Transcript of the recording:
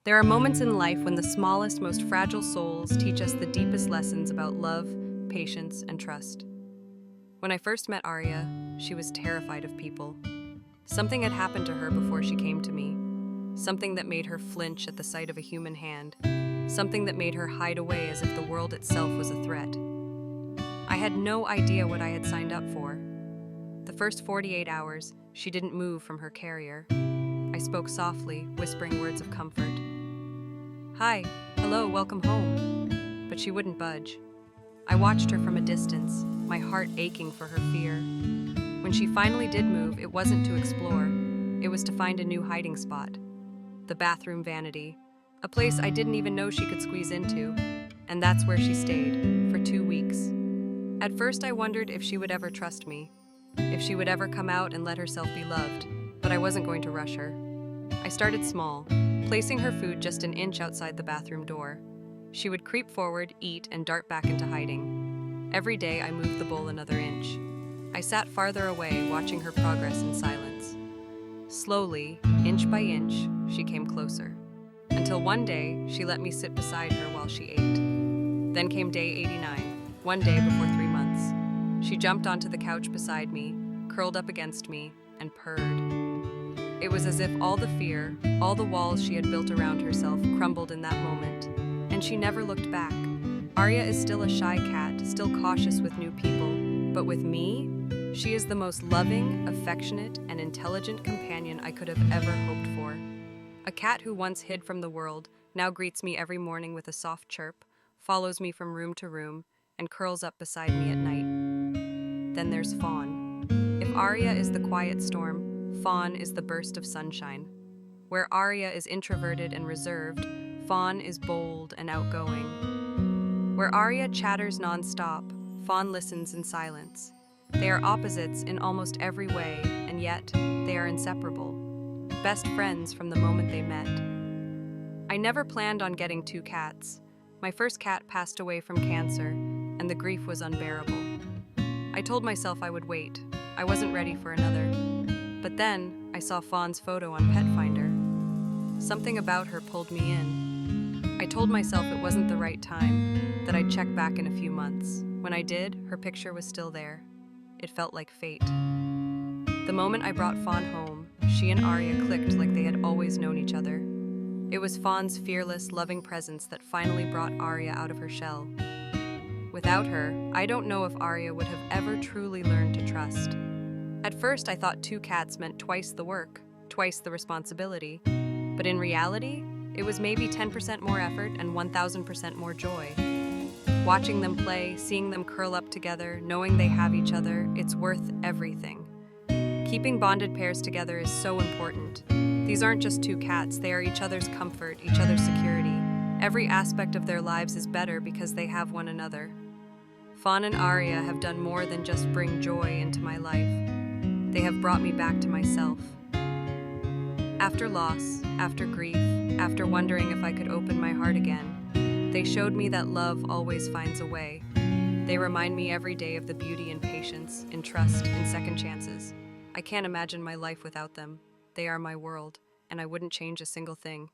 There are moments in life when the smallest, most fragile souls teach us the deepest lessons about love, patience, and trust. When I first met Aria, she was terrified of people. Something had happened to her before she came to me. Something that made her flinch at the sight of a human hand. Something that made her hide away as if the world itself was a threat. I had no idea what I had signed up for. The first 48 hours, she didn't move from her carrier. I spoke softly, whispering words of comfort. "Hi, hello, welcome home." But she wouldn't budge. I watched her from a distance, my heart aching for her fear. When she finally did move, it wasn't to explore. It was to find a new hiding spot. The bathroom vanity, a place I didn't even know she could squeeze into. And that's where she stayed, for 2 weeks. At first I wondered if she would ever trust me, if she would ever come out and let herself be loved, but I wasn't going to rush her. I started small, placing her food just an inch outside the bathroom door. She would creep forward, eat, and dart back into hiding. Every day I moved the bowl another inch. I sat farther away, watching her progress in silence. Slowly, inch by inch, she came closer. Until one day, she let me sit beside her while she ate. Then came day 89, one day before 3 months. She jumped onto the couch beside me, curled up against me, and purred. It was as if all the fear, all the walls she had built around herself crumbled in that moment, and she never looked back. Aria is still a shy cat, still cautious with new people, but with me, she is the most loving, affectionate, and intelligent companion I could have ever hoped for. A cat who once hid from the world now greets me every morning with a soft chirp, follows me from room to room, and curls up beside me at night. Then there's Fawn. If Aria is the quiet storm, Fawn is the burst of sunshine. Where Aria is introverted and reserved, Fawn is bold and outgoing. Where Aria chatters nonstop, Fawn listens in silence. They are opposites in almost every way, and yet they are inseparable. Best friends from the moment they met. I never planned on getting 2 cats. My first cat passed away from cancer, and the grief was unbearable. I told myself I would wait. I wasn't ready for another. But then, I saw Fawn's photo on Pet Finder. Something about her pulled me in. I told myself it wasn't the right time, that I'd check back in a few months. When I did, her picture was still there. It felt like fate. The moment I brought Fawn home, she and Aria clicked like they had always known each other. It was Fawn's fearless, loving presence that finally brought Aria out of her shell. Without her, I don't know if Aria would have ever truly learned to trust. At first, I thought 2 cats meant twice the work, twice the responsibility. But in reality, it was maybe 10% more effort and 1,000% more joy. Watching them play, seeing them curl up together, knowing they have each other, it's worth everything. Keeping bonded pairs together is so important. These aren't just 2 cats, they are each other's comfort, each other's security. Every aspect of their lives is better because they have one another. Fawn and Aria have done more than just bring joy into my life. They have brought me back to myself. After loss, after grief, after wondering if I could open my heart again, they showed me that love always finds a way. They remind me every day of the beauty in patience, in trust, in second chances. I can't imagine my life without them. They are my world, and I wouldn't change a single thing.